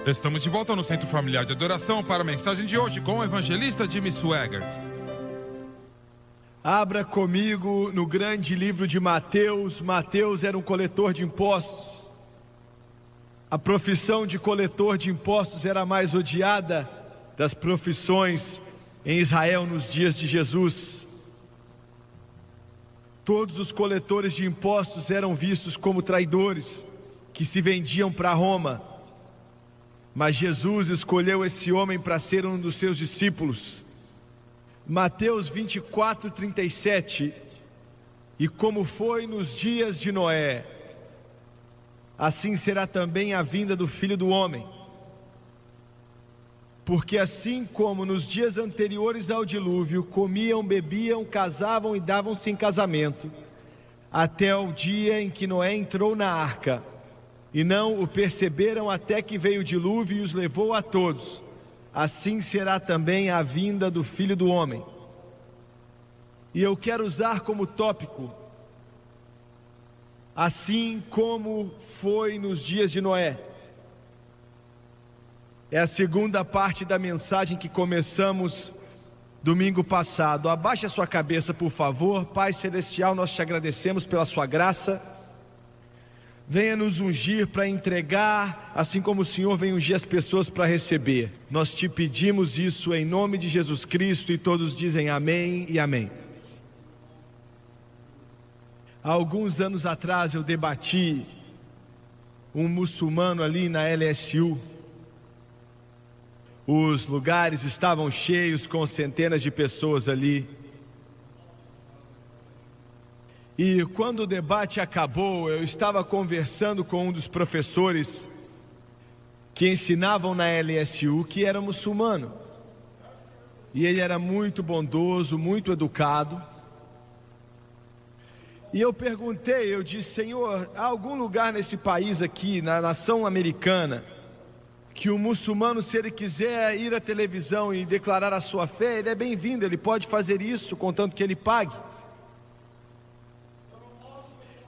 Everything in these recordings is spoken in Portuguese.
Estamos de volta no Centro Familiar de Adoração para a mensagem de hoje com o evangelista Jimmy Swaggart. Abra comigo no grande livro de Mateus. Mateus era um coletor de impostos. A profissão de coletor de impostos era a mais odiada das profissões em Israel nos dias de Jesus. Todos os coletores de impostos eram vistos como traidores que se vendiam para Roma. Mas Jesus escolheu esse homem para ser um dos seus discípulos. Mateus 24:37. E como foi nos dias de Noé, assim será também a vinda do Filho do Homem. Porque assim como nos dias anteriores ao dilúvio, comiam, bebiam, casavam e davam-se em casamento, até o dia em que Noé entrou na arca, e não o perceberam até que veio o dilúvio e os levou a todos, assim será também a vinda do Filho do Homem. E eu quero usar como tópico, assim como foi nos dias de Noé. É a segunda parte da mensagem que começamos domingo passado. Abaixe a sua cabeça, por favor. Pai Celestial, nós te agradecemos pela sua graça. Venha nos ungir para entregar, assim como o Senhor vem ungir as pessoas para receber. Nós te pedimos isso em nome de Jesus Cristo, e todos dizem amém e amém. Há alguns anos atrás eu debati um muçulmano ali na LSU. Os lugares estavam cheios com centenas de pessoas ali. E quando o debate acabou, eu estava conversando com um dos professores que ensinavam na LSU, que era muçulmano. E ele era muito bondoso, muito educado. E eu perguntei, eu disse: Senhor, há algum lugar nesse país aqui, na nação americana, que o muçulmano, se ele quiser ir à televisão e declarar a sua fé, ele é bem-vindo, ele pode fazer isso, contanto que ele pague?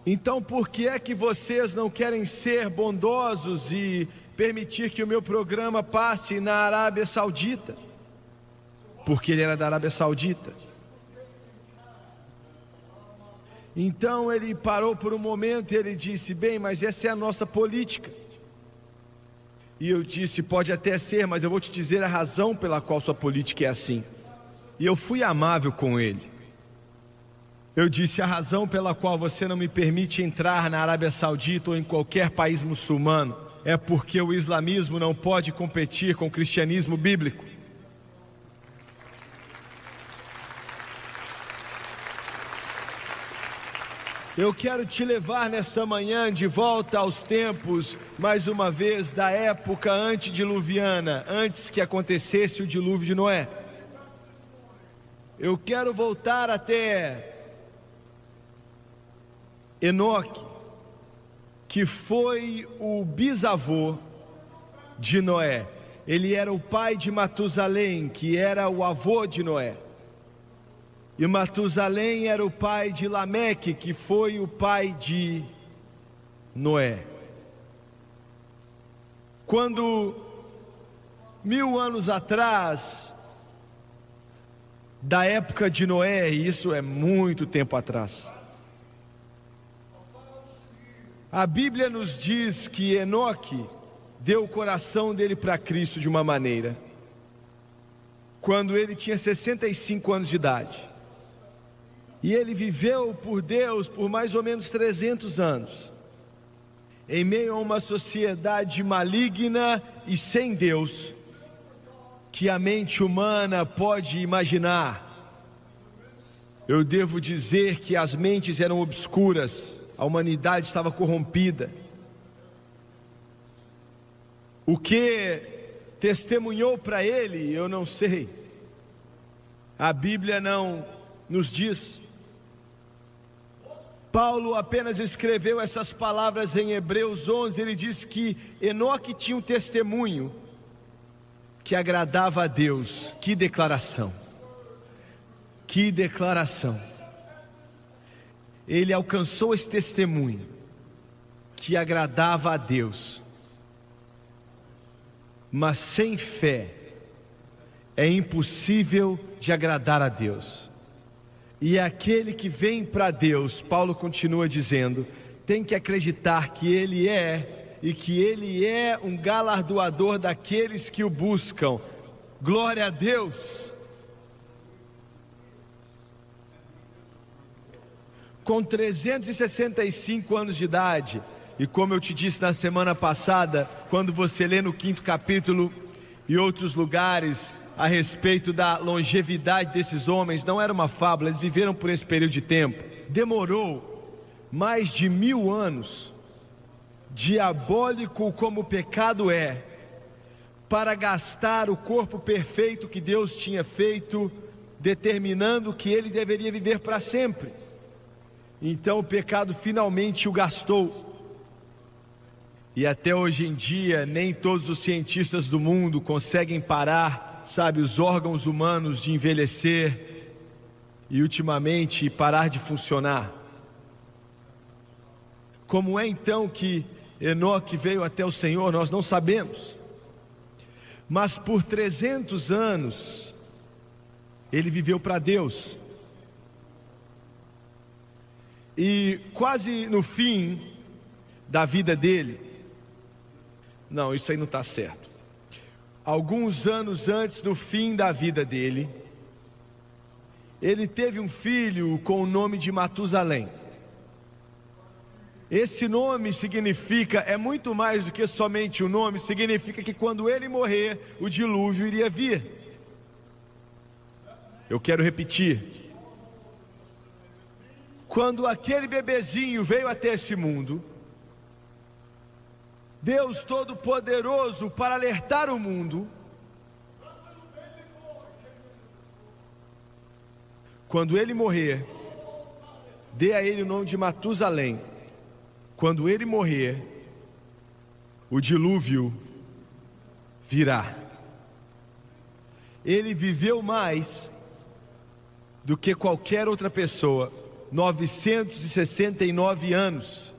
Então por que é que vocês não querem ser bondosos e permitir que o meu programa passe na Arábia Saudita? Porque ele era da Arábia Saudita. Então ele parou por um momento e ele disse: bem, mas essa é a nossa política. E eu disse: pode até ser, mas eu vou te dizer a razão pela qual sua política é assim. E eu fui amável com ele. Eu disse: a razão pela qual você não me permite entrar na Arábia Saudita ou em qualquer país muçulmano é porque o islamismo não pode competir com o cristianismo bíblico. Eu quero te levar nessa manhã de volta aos tempos, mais uma vez, da época antediluviana, antes que acontecesse o dilúvio de Noé. Eu quero voltar até Enoque, que foi o bisavô de Noé. Ele era o pai de Matusalém, que era o avô de Noé. E Matusalém era o pai de Lameque, que foi o pai de Noé. Quando 1000 anos atrás, da época de Noé, e isso é muito tempo atrás, a Bíblia nos diz que Enoque deu o coração dele para Cristo de uma maneira, quando ele tinha 65 anos de idade. E ele viveu por Deus por mais ou menos 300 anos, em meio a uma sociedade maligna e sem Deus, que a mente humana pode imaginar. Eu devo dizer que as mentes eram obscuras, a humanidade estava corrompida. O que testemunhou para ele, eu não sei. A Bíblia não nos diz. Paulo apenas escreveu essas palavras em Hebreus 11. Ele diz que Enoque tinha um testemunho que agradava a Deus. Que declaração! Que declaração! Ele alcançou esse testemunho que agradava a Deus. mas sem fé é impossível de agradar a Deus. E aquele que vem para Deus, Paulo continua dizendo, tem que acreditar que Ele é, e que Ele é um galardoador daqueles que o buscam. Glória a Deus! Com 365 anos de idade, e como eu te disse na semana passada, quando você lê no 5º capítulo e outros lugares a respeito da longevidade desses homens, não era uma fábula, eles viveram por esse período de tempo. Demorou mais de 1000 anos, diabólico como o pecado é, para gastar o corpo perfeito que Deus tinha feito, determinando que ele deveria viver para sempre. Então o pecado finalmente o gastou. E até hoje em dia, nem todos os cientistas do mundo conseguem parar, os órgãos humanos de envelhecer e ultimamente parar de funcionar. Como é então que Enoque veio até o Senhor, nós não sabemos. Mas por 300 anos, ele viveu para Deus. E quase no fim da vida dele, não, isso aí não está certo. Alguns anos antes do fim da vida dele, ele teve um filho com o nome de Matusalém. Esse nome significa, é muito mais do que somente o nome, significa que quando ele morrer, o dilúvio iria vir. Eu quero repetir. Quando aquele bebezinho veio até esse mundo, Deus Todo-Poderoso, para alertar o mundo, quando ele morrer, dê a ele o nome de Matusalém. Quando ele morrer, o dilúvio virá. Ele viveu mais do que qualquer outra pessoa, 969 anos,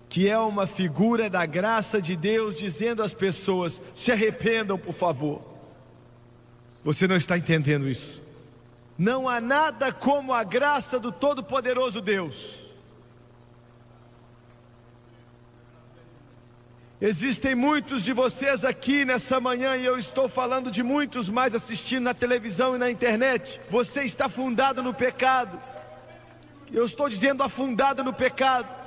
que é uma figura da graça de Deus, dizendo às pessoas, se arrependam por favor. Você não está entendendo isso? Não há nada como a graça do Todo-Poderoso Deus. Existem muitos de vocês aqui nessa manhã, e eu estou falando de muitos mais assistindo na televisão e na internet. Você está afundado no pecado. Eu estou dizendo afundado no pecado.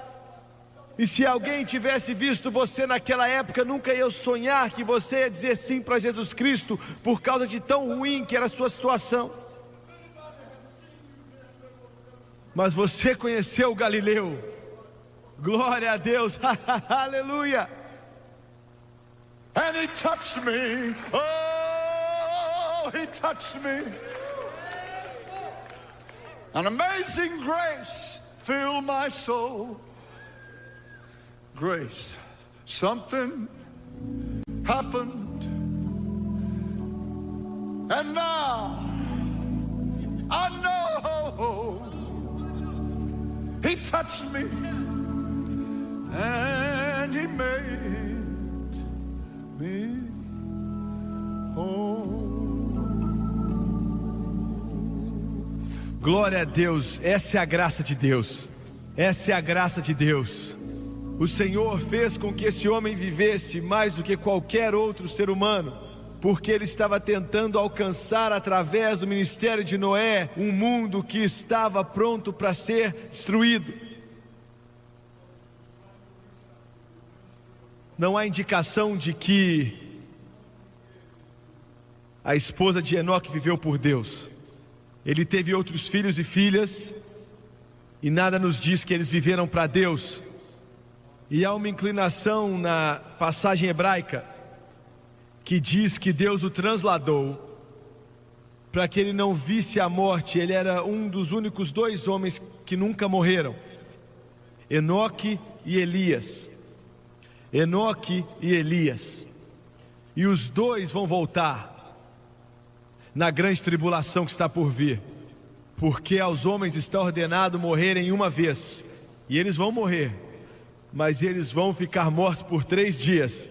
E se alguém tivesse visto você naquela época, nunca ia sonhar que você ia dizer sim para Jesus Cristo, por causa de tão ruim que era a sua situação. Mas você conheceu o Galileu. Glória a Deus. Aleluia. And he touched me. Oh, he touched me. An amazing grace filled my soul. Grace. Something happened. And now I know he touched me and he made me whole. Glória a Deus, essa é a graça de Deus. Essa é a graça de Deus. O Senhor fez com que esse homem vivesse mais do que qualquer outro ser humano, porque ele estava tentando alcançar através do ministério de Noé um mundo que estava pronto para ser destruído. Não há indicação de que a esposa de Enoque viveu por Deus. Ele teve outros filhos e filhas, e nada nos diz que eles viveram para Deus. E há uma inclinação na passagem hebraica que diz que Deus o transladou para que ele não visse a morte. Ele era um dos únicos 2 homens que nunca morreram, Enoque e Elias. Enoque e Elias. E os 2 vão voltar na grande tribulação que está por vir, porque aos homens está ordenado morrerem uma vez, e eles vão morrer, mas eles vão ficar mortos por 3 dias.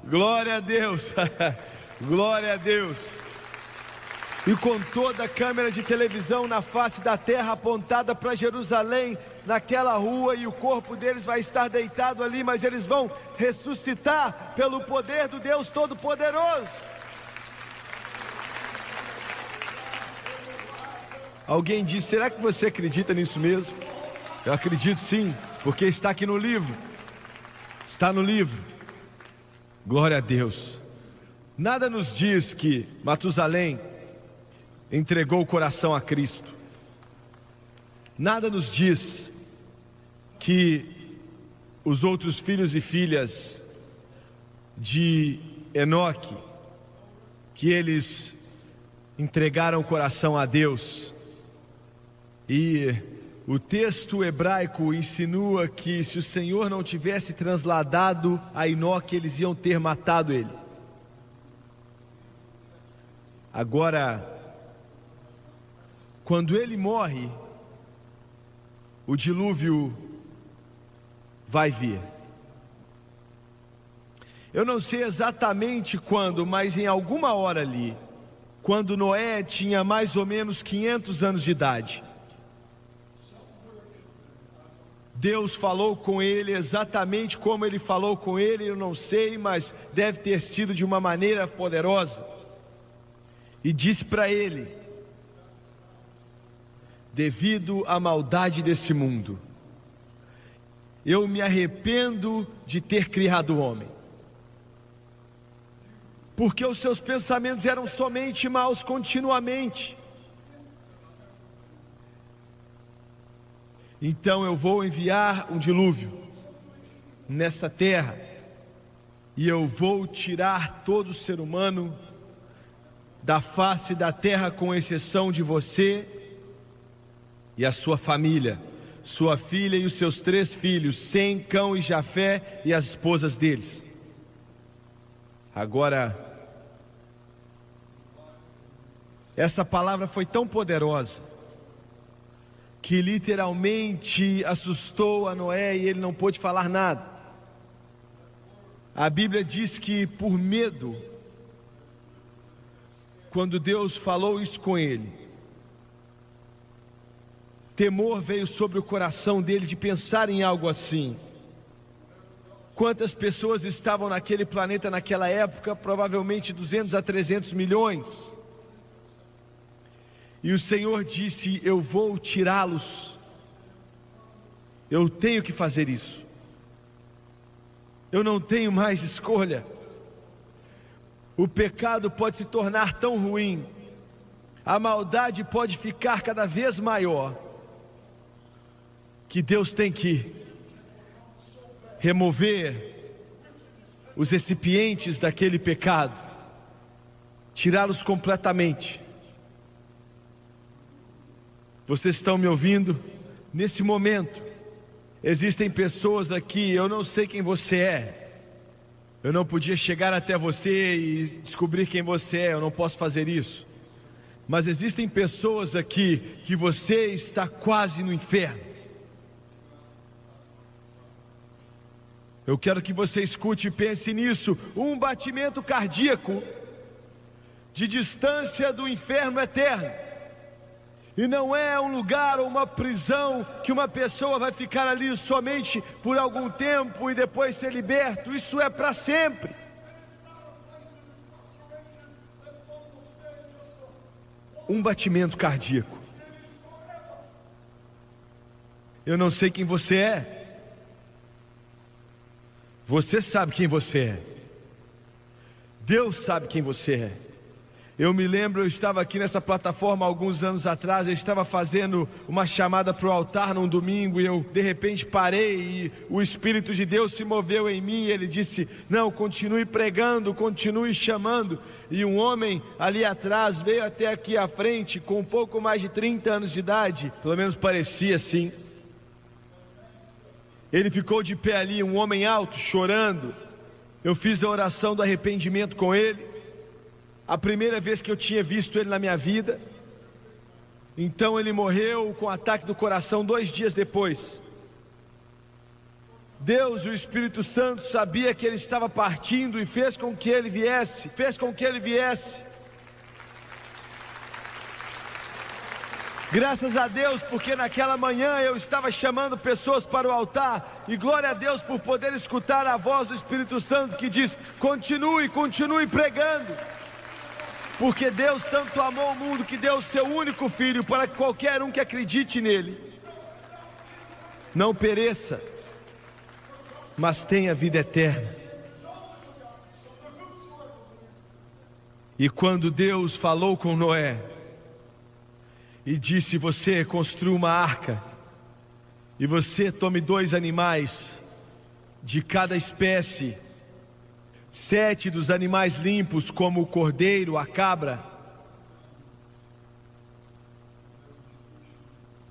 Glória a Deus. Glória a Deus. E com toda a câmera de televisão na face da terra apontada para Jerusalém, naquela rua, e o corpo deles vai estar deitado ali, mas eles vão ressuscitar pelo poder do Deus Todo-Poderoso. Alguém disse: será que você acredita nisso mesmo? Eu acredito sim, porque está aqui no livro. Está no livro. Glória a Deus. Nada nos diz que Matusalém entregou o coração a Cristo. Nada nos diz que os outros filhos e filhas de Enoque, que eles entregaram o coração a Deus. E o texto hebraico insinua que se o Senhor não tivesse trasladado a Enoque, eles iam ter matado ele. Agora, quando ele morre, o dilúvio vai vir. Eu não sei exatamente quando, mas em alguma hora ali, quando Noé tinha mais ou menos 500 anos de idade, Deus falou com ele exatamente como ele falou com ele, eu não sei, mas deve ter sido de uma maneira poderosa. E disse para ele: devido à maldade desse mundo, eu me arrependo de ter criado o homem, porque os seus pensamentos eram somente maus continuamente. Então eu vou enviar um dilúvio nessa terra, e eu vou tirar todo ser humano da face da terra, com exceção de você e a sua família, sua filha e os seus 3 filhos, Sem, Cão e Jafé, e as esposas deles. Agora, essa palavra foi tão poderosa que literalmente assustou a Noé, e ele não pôde falar nada. A Bíblia diz que por medo, quando Deus falou isso com ele, temor veio sobre o coração dele de pensar em algo assim. Quantas pessoas estavam naquele planeta naquela época? Provavelmente 200 a 300 milhões. E o Senhor disse: eu vou tirá-los. Eu tenho que fazer isso. Eu não tenho mais escolha. O pecado pode se tornar tão ruim, a maldade pode ficar cada vez maior, que Deus tem que remover os recipientes daquele pecado, tirá-los completamente. Vocês estão me ouvindo? Nesse momento, existem pessoas aqui, eu não sei quem você é. Eu não podia chegar até você e descobrir quem você é, eu não posso fazer isso. Mas existem pessoas aqui que você está quase no inferno. Eu quero que você escute e pense nisso. Um batimento cardíaco de distância do inferno eterno. E não é um lugar ou uma prisão que uma pessoa vai ficar ali somente por algum tempo e depois ser liberto. Isso é para sempre. Um batimento cardíaco. Eu não sei quem você é. Você sabe quem você é. Deus sabe quem você é. Eu me lembro, eu estava aqui nessa plataforma alguns anos atrás, eu estava fazendo uma chamada para o altar num domingo, e eu de repente parei, e o Espírito de Deus se moveu em mim, e ele disse: não, continue pregando, continue chamando. E um homem ali atrás veio até aqui à frente, com um pouco mais de 30 anos de idade, pelo menos parecia assim. Ele ficou de pé ali, um homem alto, chorando. Eu fiz a oração do arrependimento com ele. A primeira vez que eu tinha visto ele na minha vida. Então ele morreu com um ataque do coração 2 dias depois. Deus, o Espírito Santo, sabia que ele estava partindo e fez com que ele viesse. Graças a Deus, porque naquela manhã eu estava chamando pessoas para o altar, e glória a Deus por poder escutar a voz do Espírito Santo que diz: continue pregando. Porque Deus tanto amou o mundo que deu o seu único filho, para que qualquer um que acredite nele não pereça, mas tenha vida eterna. E quando Deus falou com Noé e disse: você construa uma arca, e você tome 2 animais de cada espécie, 7 dos animais limpos, como o cordeiro, a cabra,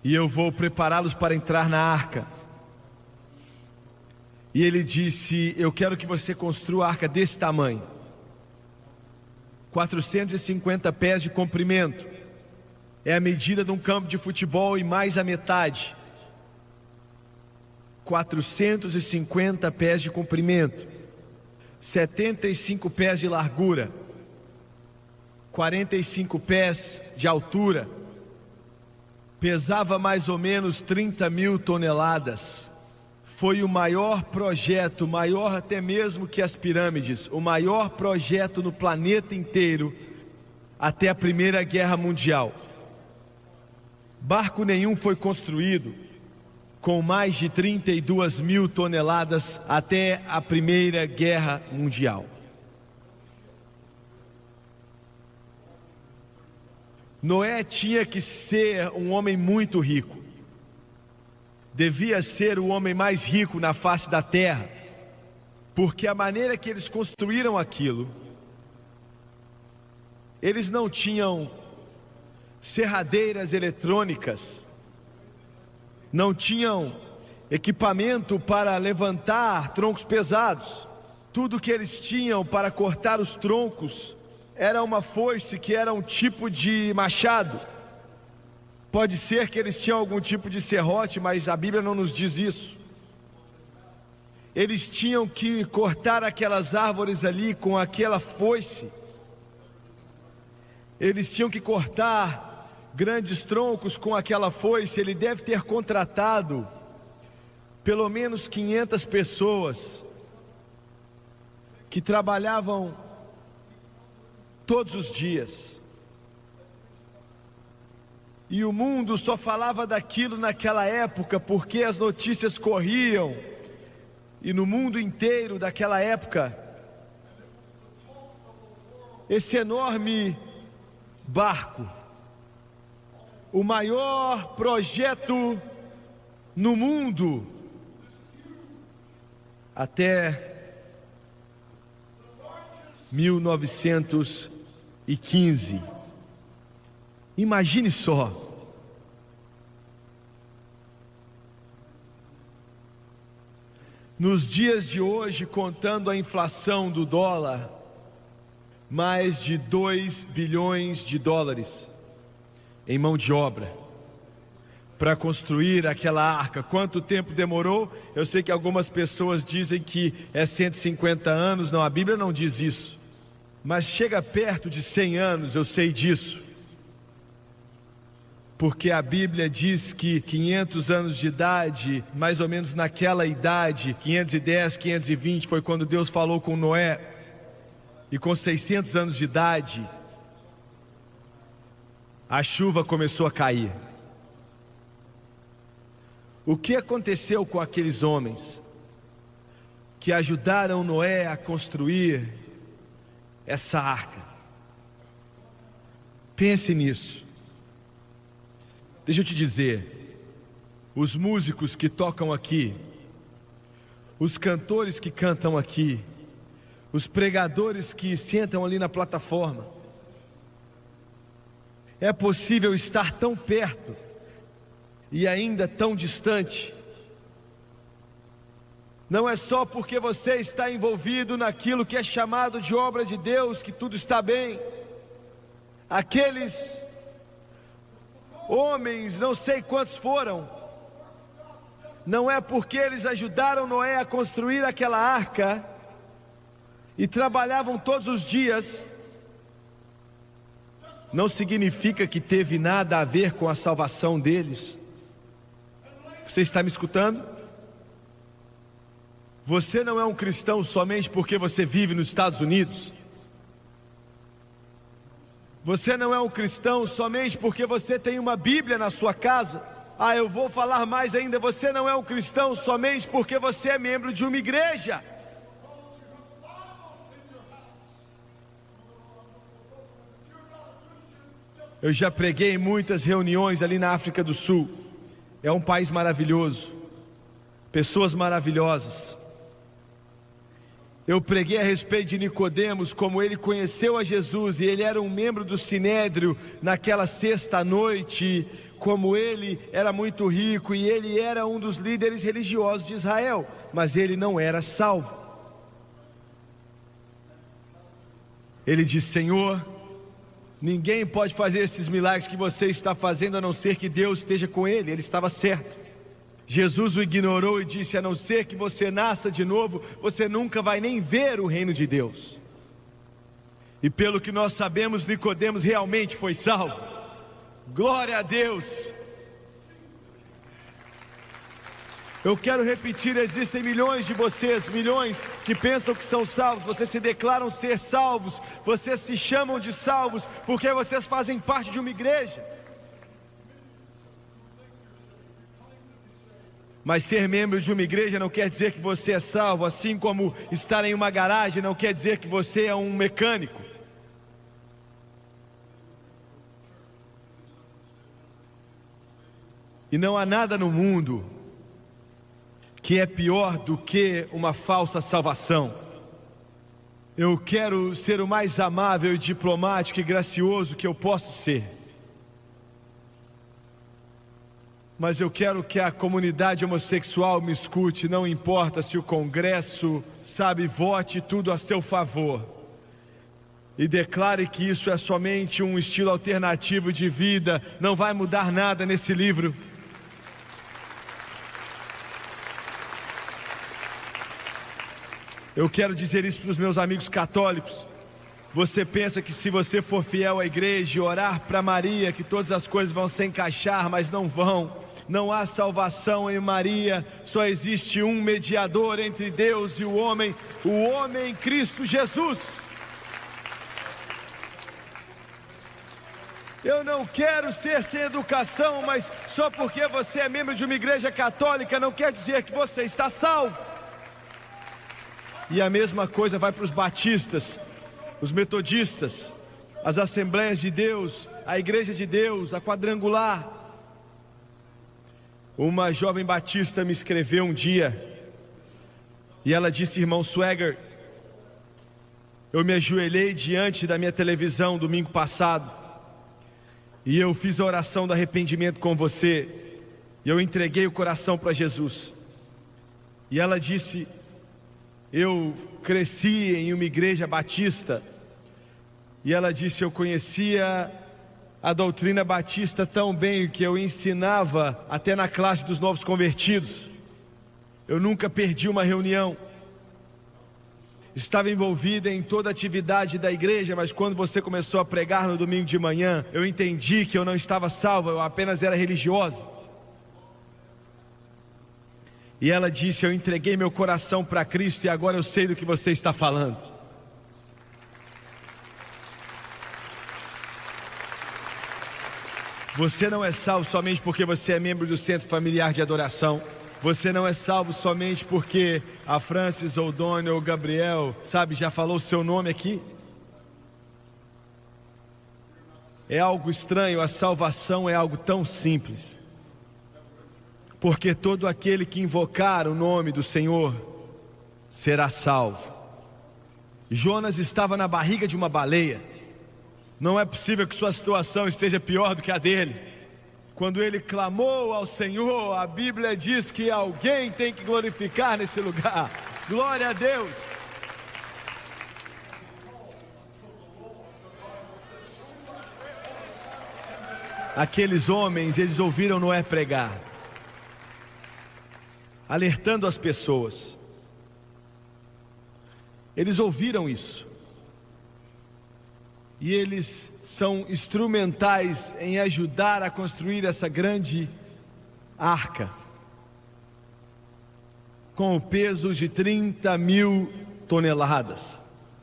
e eu vou prepará-los para entrar na arca. E ele disse: eu quero que você construa a arca desse tamanho, 450 pés de comprimento, é a medida de um campo de futebol e mais a metade. 450 pés de comprimento, 75 pés de largura, 45 pés de altura, pesava mais ou menos 30.000 toneladas. Foi o maior projeto, maior até mesmo que as pirâmides, o maior projeto no planeta inteiro até a Primeira Guerra Mundial. Barco nenhum foi construído com mais de 32.000 toneladas até a Primeira Guerra Mundial. Noé tinha que ser um homem muito rico. Devia ser o homem mais rico na face da terra, porque a maneira que eles construíram aquilo, eles não tinham serradeiras eletrônicas, não tinham equipamento para levantar troncos pesados. Tudo que eles tinham para cortar os troncos era uma foice, que era um tipo de machado. Pode ser que eles tinham algum tipo de serrote, mas a Bíblia não nos diz isso. Eles tinham que cortar aquelas árvores ali com aquela foice. Eles tinham que cortar grandes troncos com aquela foice. Ele deve ter contratado pelo menos 500 pessoas que trabalhavam todos os dias. E o mundo só falava daquilo naquela época, porque as notícias corriam. E no mundo inteiro daquela época, esse enorme barco, o maior projeto no mundo até 1915. Imagine só. Nos dias de hoje, contando a inflação do dólar, mais de 2 bilhões de dólares em mão de obra para construir aquela arca. Quanto tempo demorou? Eu sei que algumas pessoas dizem que é 150 anos. Não, a Bíblia não diz isso, mas chega perto de 100 anos, eu sei disso. Porque a Bíblia diz que 500 anos de idade, mais ou menos naquela idade, 510, 520, foi quando Deus falou com Noé. E com 600 anos de idade, a chuva começou a cair. O que aconteceu com aqueles homens que ajudaram Noé a construir essa arca? Pense nisso. Deixa eu te dizer, os músicos que tocam aqui, os cantores que cantam aqui, os pregadores que sentam ali na plataforma, é possível estar tão perto e ainda tão distante. Não é só porque você está envolvido naquilo que é chamado de obra de Deus que tudo está bem. Aqueles homens, não sei quantos foram, não é porque eles ajudaram Noé a construir aquela arca e trabalhavam todos os dias, não significa que teve nada a ver com a salvação deles. Você está me escutando? Você não é um cristão somente porque você vive nos Estados Unidos. Você não é um cristão somente porque você tem uma Bíblia na sua casa. Eu vou falar mais ainda. Você não é um cristão somente porque você é membro de uma igreja. Eu já preguei em muitas reuniões ali na África do Sul. É um país maravilhoso, pessoas maravilhosas. Eu preguei a respeito de Nicodemos, como ele conheceu a Jesus e ele era um membro do Sinédrio naquela sexta noite, como ele era muito rico e ele era um dos líderes religiosos de Israel, mas ele não era salvo. Ele disse: Senhor, ninguém pode fazer esses milagres que você está fazendo a não ser que Deus esteja com ele. Ele estava certo. Jesus o ignorou e disse: a não ser que você nasça de novo, você nunca vai nem ver o reino de Deus. E pelo que nós sabemos, Nicodemos realmente foi salvo. Glória a Deus. Eu quero repetir, existem milhões de vocês, milhões que pensam que são salvos. Vocês se declaram ser salvos, vocês se chamam de salvos porque vocês fazem parte de uma igreja. Mas ser membro de uma igreja não quer dizer que você é salvo, assim como estar em uma garagem não quer dizer que você é um mecânico. E não há nada no mundo que é pior do que uma falsa salvação. Eu quero ser o mais amável, diplomático e gracioso que eu posso ser. Mas eu quero que a comunidade homossexual me escute, não importa se o Congresso, vote tudo a seu favor. E declare que isso é somente um estilo alternativo de vida, não vai mudar nada nesse livro. Eu quero dizer isso para os meus amigos católicos. Você pensa que se você for fiel à igreja e orar para Maria, que todas as coisas vão se encaixar, mas não vão. Não há salvação em Maria, só existe um mediador entre Deus e o homem Cristo Jesus. Eu não quero ser sem educação, mas só porque você é membro de uma igreja católica não quer dizer que você está salvo. E a mesma coisa vai para os batistas, os metodistas, as Assembleias de Deus, a Igreja de Deus, a Quadrangular. Uma jovem batista me escreveu um dia e ela disse: irmão Swagger, eu me ajoelhei diante da minha televisão domingo passado e eu fiz a oração do arrependimento com você e eu entreguei o coração para Jesus. E ela disse: eu cresci em uma igreja batista. E ela disse: eu conhecia a doutrina batista tão bem que eu ensinava até na classe dos novos convertidos. Eu nunca perdi uma reunião. Estava envolvida em toda a atividade da igreja, mas quando você começou a pregar no domingo de manhã, eu entendi que eu não estava salva, eu apenas era religiosa. E ela disse: eu entreguei meu coração para Cristo e agora eu sei do que você está falando. Você não é salvo somente porque você é membro do Centro Familiar de Adoração. Você não é salvo somente porque a Francis ou Dona ou Gabriel, já falou o seu nome aqui. É algo estranho, a salvação é algo tão simples. Porque todo aquele que invocar o nome do Senhor será salvo. Jonas estava na barriga de uma baleia. Não é possível que sua situação esteja pior do que a dele. Quando ele clamou ao Senhor, a Bíblia diz que alguém tem que glorificar nesse lugar. Glória a Deus. Aqueles homens, eles ouviram Noé pregar. alertando as pessoas. Eles ouviram isso. E eles são instrumentais em ajudar a construir essa grande arca, com o peso de 30.000 toneladas,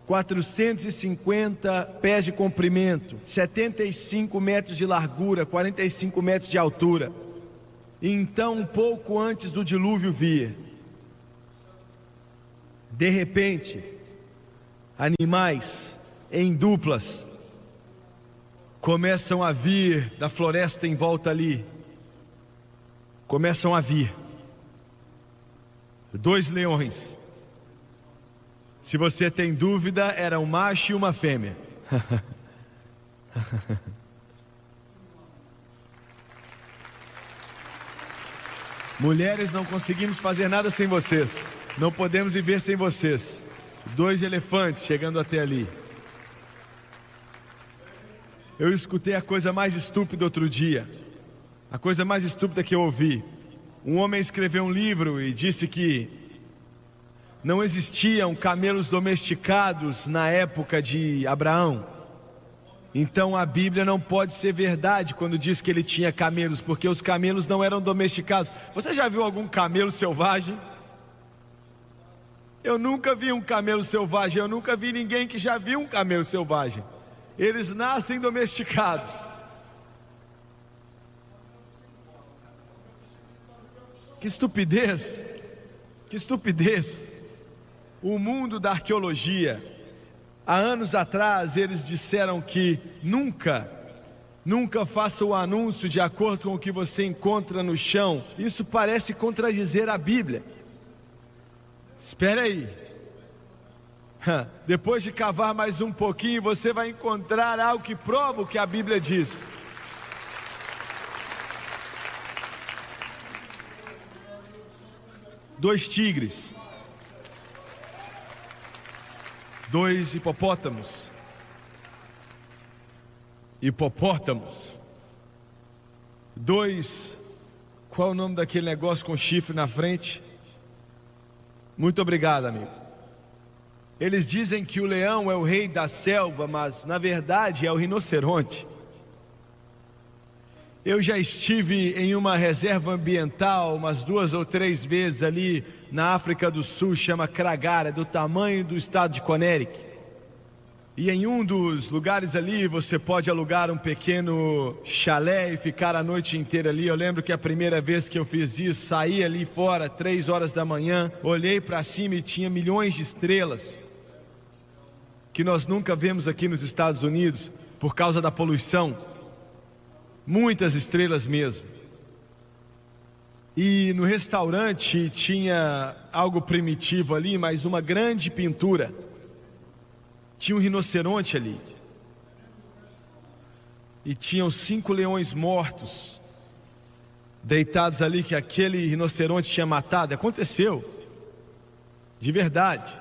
450 pés de comprimento, 75 metros de largura, 45 metros de altura. E então, um pouco antes do dilúvio vir, de repente, animais em duplas começam a vir da floresta em volta ali. Começam a vir 2 leões. Se você tem dúvida, era um macho e uma fêmea. Mulheres, não conseguimos fazer nada sem vocês. Não podemos viver sem vocês. 2 elefantes chegando até ali. Eu escutei a coisa mais estúpida outro dia. A coisa mais estúpida que eu ouvi. Um homem escreveu um livro e disse que não existiam camelos domesticados na época de Abraão. Então a Bíblia não pode ser verdade quando diz que ele tinha camelos, porque os camelos não eram domesticados. Você já viu algum camelo selvagem? Eu nunca vi um camelo selvagem, eu nunca vi ninguém que já viu um camelo selvagem. Eles nascem domesticados. Que estupidez! Que estupidez! O mundo da arqueologia, há anos atrás eles disseram que nunca faça o anúncio de acordo com o que você encontra no chão. Isso parece contradizer a Bíblia. Espera aí. Depois de cavar mais um pouquinho, você vai encontrar algo que prova o que a Bíblia diz. Dois tigres, 2 hipopótamos, qual é o nome daquele negócio com chifre na frente? Muito obrigado, amigo. Eles dizem que o leão é o rei da selva, mas na verdade é o rinoceronte. Eu já estive em uma reserva ambiental umas 2 ou 3 vezes ali na África do Sul, chama Kragara, do tamanho do estado de Connecticut. E em um dos lugares ali você pode alugar um pequeno chalé e ficar a noite inteira ali. Eu lembro que a primeira vez que eu fiz isso, saí ali fora 3 horas da manhã, olhei para cima e tinha milhões de estrelas que nós nunca vemos aqui nos Estados Unidos por causa da poluição. Muitas estrelas mesmo. E no restaurante tinha algo primitivo ali, mas uma grande pintura. Tinha um rinoceronte ali. E tinham 5 leões mortos, deitados ali, que aquele rinoceronte tinha matado. Aconteceu. De verdade.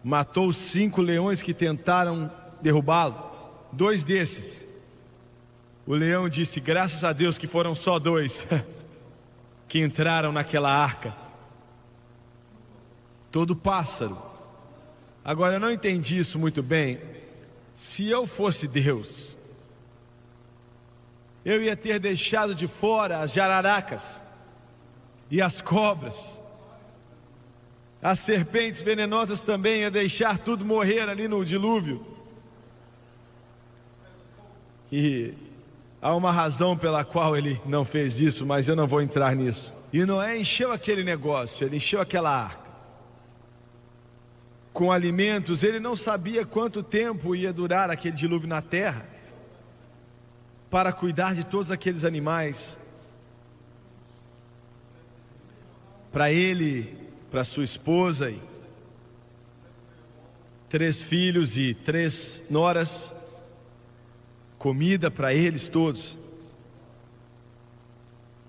Matou os 5 leões que tentaram derrubá-lo. 2 desses. O leão disse, graças a Deus que foram só 2 que entraram naquela arca. Todo pássaro. Agora eu não entendi isso muito bem. Se eu fosse Deus, eu ia ter deixado de fora as jararacas e as cobras. As serpentes venenosas também, ia deixar tudo morrer ali no dilúvio. E há uma razão pela qual ele não fez isso, mas eu não vou entrar nisso. E Noé encheu aquele negócio, ele encheu aquela arca com alimentos. Ele não sabia quanto tempo ia durar aquele dilúvio na terra para cuidar de todos aqueles animais. Para ele, para sua esposa e 3 filhos e 3 noras. Comida para eles todos.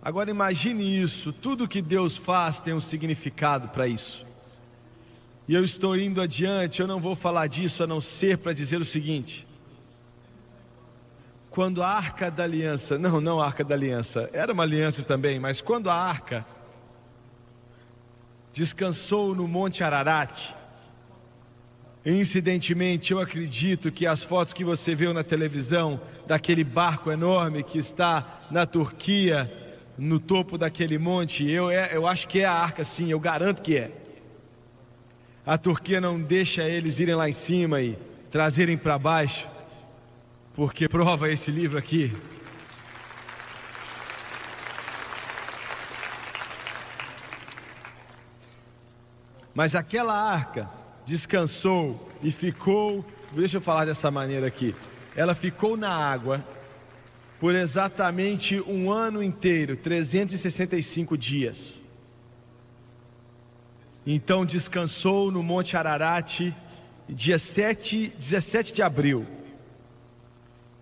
Agora imagine isso, tudo que Deus faz tem um significado para isso. E eu estou indo adiante, eu não vou falar disso a não ser para dizer o seguinte: quando a Arca da Aliança, não a Arca da Aliança, era uma aliança também, mas quando a Arca descansou no Monte Ararat. Incidentemente, eu acredito que as fotos que você viu na televisão daquele barco enorme que está na Turquia, no topo daquele monte, eu acho que é a arca, sim, eu garanto que é. A Turquia não deixa eles irem lá em cima e trazerem para baixo, porque prova esse livro aqui. Mas aquela arca descansou e ficou, deixa eu falar dessa maneira aqui, ela ficou na água por exatamente um ano inteiro, 365 dias. Então descansou no Monte Ararat, dia 17 de abril,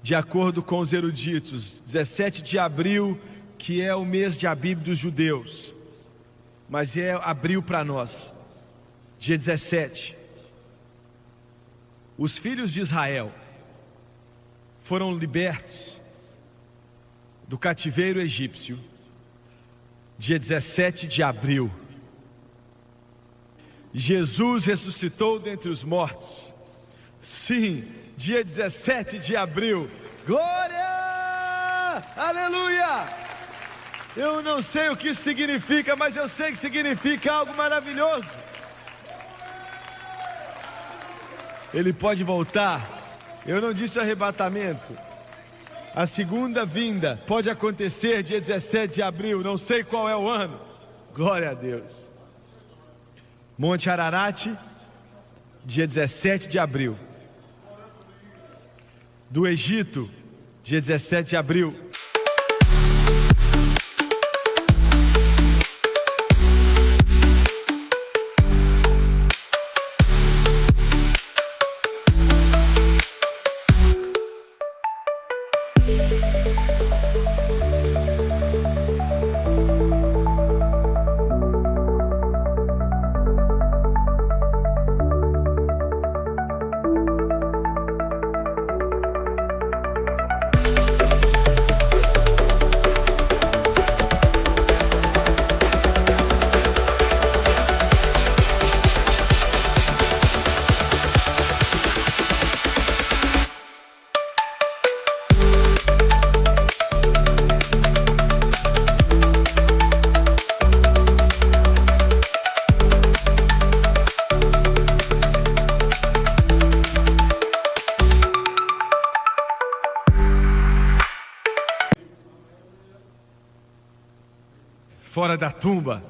de acordo com os eruditos, 17 de abril, que é o mês de Abib dos judeus, mas é abril para nós. Dia 17, os filhos de Israel foram libertos do cativeiro egípcio, dia 17 de abril. Jesus ressuscitou dentre os mortos, sim, dia 17 de abril. Glória! Aleluia! Eu não sei o que isso significa, mas eu sei que significa algo maravilhoso. Ele pode voltar. Eu não disse o arrebatamento. A segunda vinda pode acontecer dia 17 de abril. Não sei qual é o ano. Glória a Deus. Monte Ararat, dia 17 de abril. Do Egito, dia 17 de abril. Fora da tumba,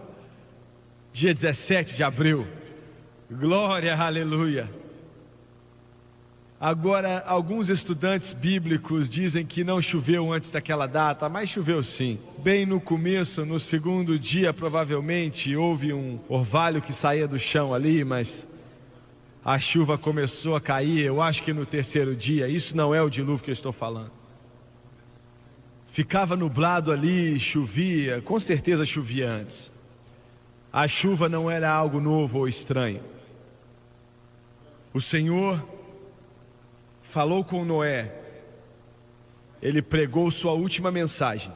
dia 17 de abril. Glória, aleluia. Agora, alguns estudantes bíblicos dizem que não choveu antes daquela data, mas choveu sim. Bem no começo, no segundo dia, provavelmente, houve um orvalho que saía do chão ali, mas a chuva começou a cair, eu acho que no terceiro dia. Isso não é o dilúvio que eu estou falando. Ficava nublado ali, chovia, com certeza chovia antes. A chuva não era algo novo ou estranho. O Senhor falou com Noé. Ele pregou sua última mensagem.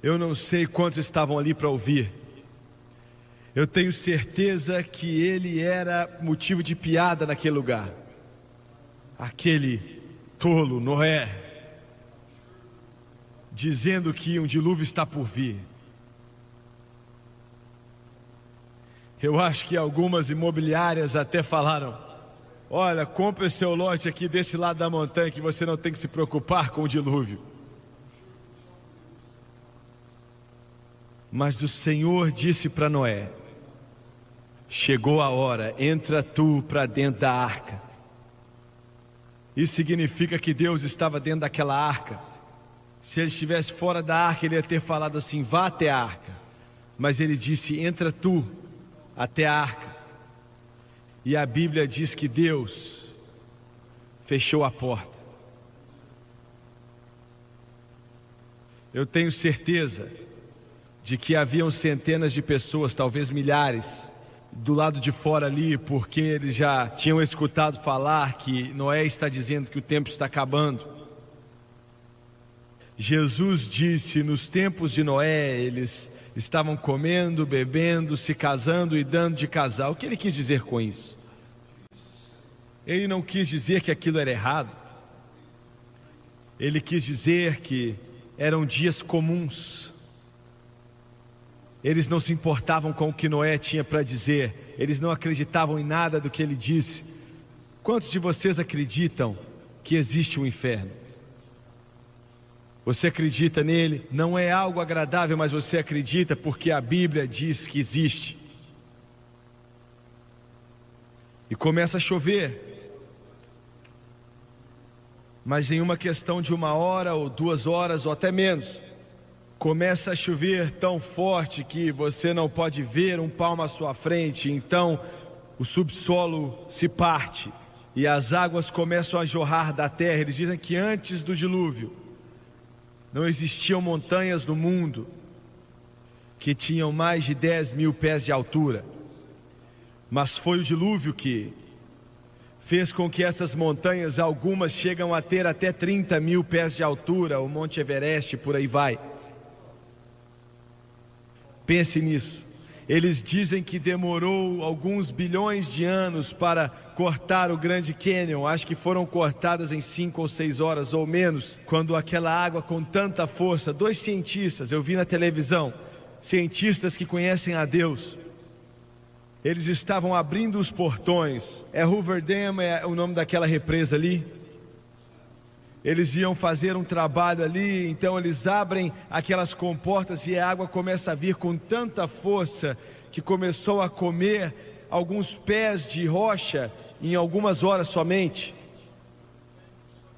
Eu não sei quantos estavam ali para ouvir. Eu tenho certeza que ele era motivo de piada naquele lugar. Aquele tolo, Noé, dizendo que um dilúvio está por vir. Eu acho que algumas imobiliárias até falaram: olha, compre seu lote aqui desse lado da montanha que você não tem que se preocupar com o dilúvio. Mas o Senhor disse para Noé: chegou a hora, entra tu para dentro da arca. Isso significa que Deus estava dentro daquela arca. Se ele estivesse fora da arca, ele ia ter falado assim: vá até a arca. Mas ele disse: entra tu até a arca. E a Bíblia diz que Deus fechou a porta. Eu tenho certeza de que haviam centenas de pessoas, talvez milhares, do lado de fora ali, porque eles já tinham escutado falar que Noé está dizendo que o tempo está acabando. Jesus disse: nos tempos de Noé eles estavam comendo, bebendo, se casando e dando de casal. O que ele quis dizer com isso? Ele não quis dizer que aquilo era errado. Ele quis dizer que eram dias comuns. Eles não se importavam com o que Noé tinha para dizer. Eles não acreditavam em nada do que ele disse. Quantos de vocês acreditam que existe um inferno? Você acredita nele? Não é algo agradável, mas você acredita porque a Bíblia diz que existe. E começa a chover. Mas em uma questão de 1 hora ou 2 horas ou até menos, começa a chover tão forte que você não pode ver um palmo à sua frente. Então o subsolo se parte e as águas começam a jorrar da terra. Eles dizem que antes do dilúvio não existiam montanhas no mundo que tinham mais de 10.000 pés de altura. Mas foi o dilúvio que fez com que essas montanhas, algumas chegam a ter até 30.000 pés de altura, o Monte Everest, por aí vai. Pense nisso. Eles dizem que demorou alguns bilhões de anos para cortar o Grande Canyon. Acho que foram cortadas em 5 ou 6 horas ou menos, quando aquela água com tanta força, 2 cientistas, eu vi na televisão, cientistas que conhecem a Deus, eles estavam abrindo os portões. Hoover Dam é o nome daquela represa ali. Eles iam fazer um trabalho ali, então eles abrem aquelas comportas e a água começa a vir com tanta força que começou a comer alguns pés de rocha em algumas horas somente.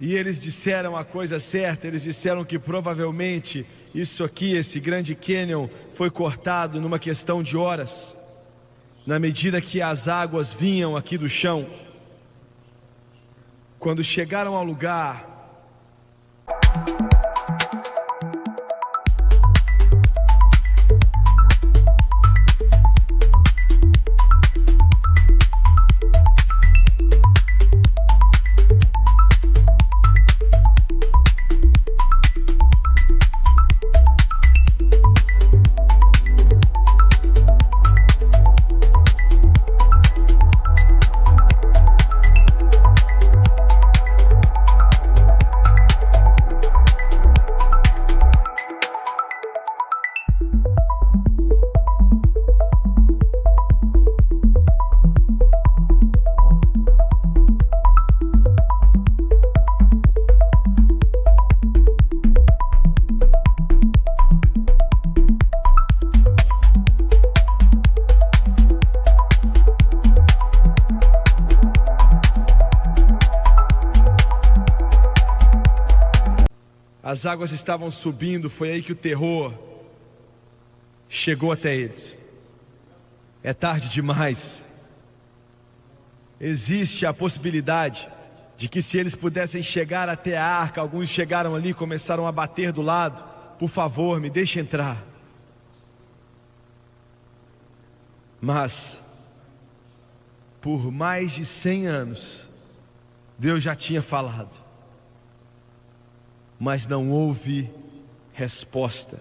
E eles disseram a coisa certa, eles disseram que provavelmente isso aqui, esse Grande Canyon, foi cortado numa questão de horas. Na medida que as águas vinham aqui do chão, quando chegaram ao lugar, as águas estavam subindo, foi aí que o terror chegou até eles. É tarde demais. Existe a possibilidade de que se eles pudessem chegar até a arca, alguns chegaram ali e começaram a bater do lado. Por favor, me deixe entrar. Mas, por mais de 100 anos, Deus já tinha falado. Mas não houve resposta.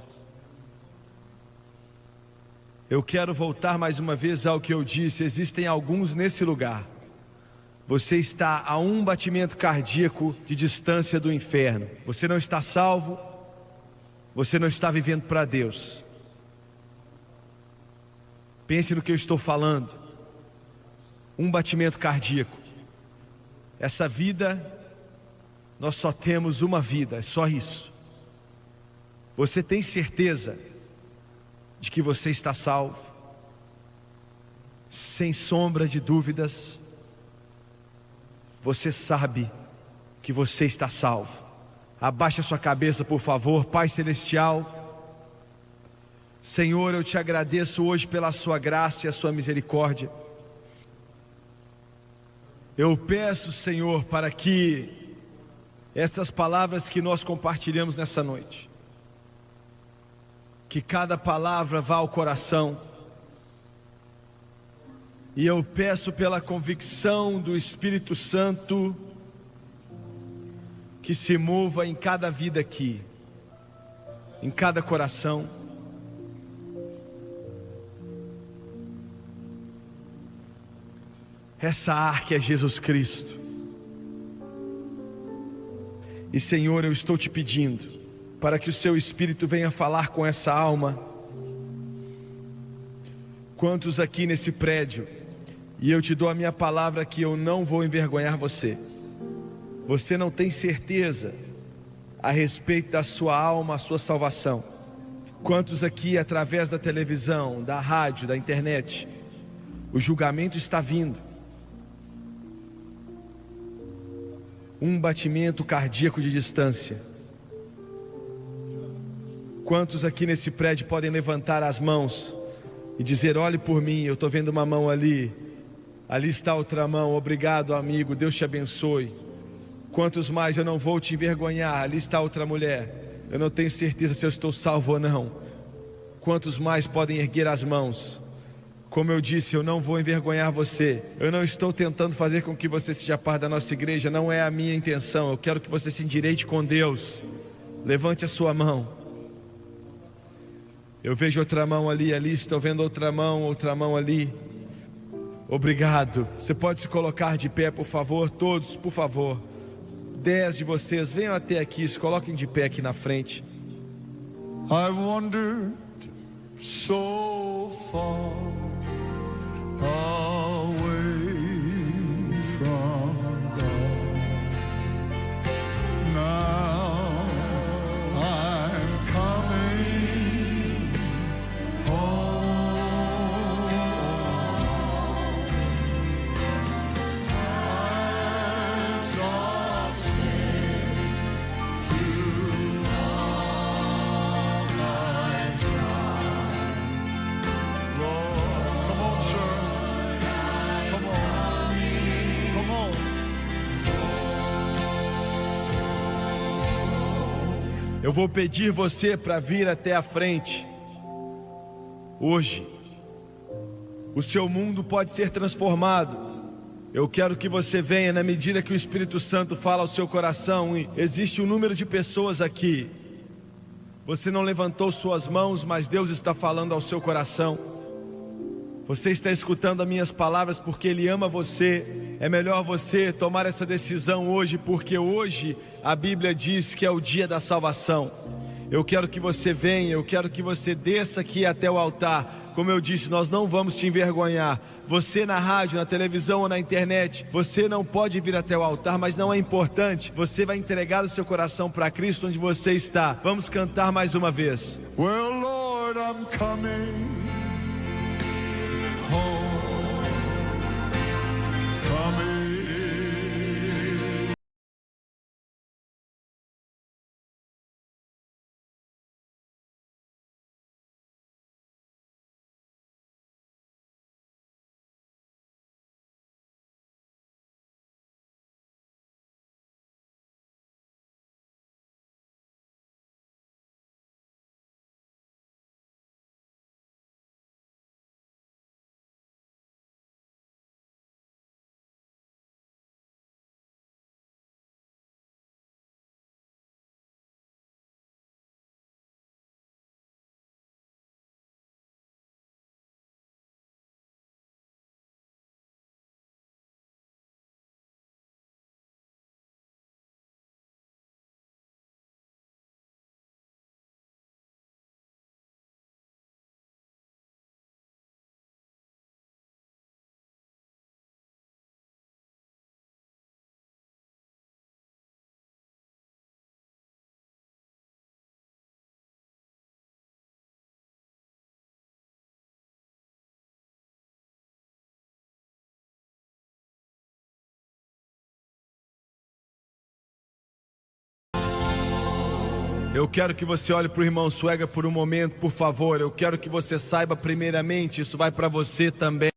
Eu quero voltar mais uma vez ao que eu disse. Existem alguns nesse lugar. Você está a um batimento cardíaco de distância do inferno. Você não está salvo. Você não está vivendo para Deus. Pense no que eu estou falando. Um batimento cardíaco. Essa vida, nós só temos uma vida, é só isso. Você tem certeza de que você está salvo? Sem sombra de dúvidas, você sabe que você está salvo. Abaixe a sua cabeça, por favor. Pai Celestial, Senhor, eu te agradeço hoje pela sua graça e a sua misericórdia. Eu peço, Senhor, para que essas palavras que nós compartilhamos nessa noite, que cada palavra vá ao coração. E eu peço pela convicção do Espírito Santo que se mova em cada vida aqui, em cada coração, Essa arca é Jesus Cristo. E Senhor, eu estou te pedindo para que o seu Espírito venha falar com essa alma. Quantos aqui nesse prédio, e eu te dou a minha palavra que eu não vou envergonhar você. Você não tem certeza a respeito da sua alma, a sua salvação. Quantos aqui, através da televisão, da rádio, da internet, o julgamento está vindo. Um batimento cardíaco de distância. Quantos aqui nesse prédio podem levantar as mãos e dizer: olhe por mim, eu estou vendo uma mão ali, ali está outra mão, obrigado amigo, Deus te abençoe. Quantos mais: eu não vou te envergonhar, ali está outra mulher, eu não tenho certeza se eu estou salvo ou não. Quantos mais podem erguer as mãos? Como eu disse, eu não vou envergonhar você. Eu não estou tentando fazer com que você seja parte da nossa igreja, não é a minha intenção. Eu quero que você se endireite com Deus. Levante a sua mão. Eu vejo outra mão ali, estou vendo outra mão ali. Obrigado. Você pode se colocar de pé, por favor, todos, por favor. 10 de vocês, venham até aqui, se coloquem de pé aqui na frente. I've wandered so far away from God. Now I'm coming home. Eyes of sin to all my trials. Lord, come on, sir. Come on. Come on. Eu vou pedir você para vir até a frente. Hoje, o seu mundo pode ser transformado. Eu quero que você venha na medida que o Espírito Santo fala ao seu coração. E existe um número de pessoas aqui. Você não levantou suas mãos, mas Deus está falando ao seu coração. Você está escutando as minhas palavras porque Ele ama você. É melhor você tomar essa decisão hoje, porque hoje a Bíblia diz que é o dia da salvação. Eu quero que você venha, eu quero que você desça aqui até o altar. Como eu disse, nós não vamos te envergonhar. Você na rádio, na televisão ou na internet, você não pode vir até o altar, mas não é importante. Você vai entregar o seu coração para Cristo onde você está. Vamos cantar mais uma vez. Well, Lord, I'm coming home. Coming. Eu quero que você olhe para o irmão Suega por um momento, por favor. Eu quero que você saiba primeiramente, isso vai para você também.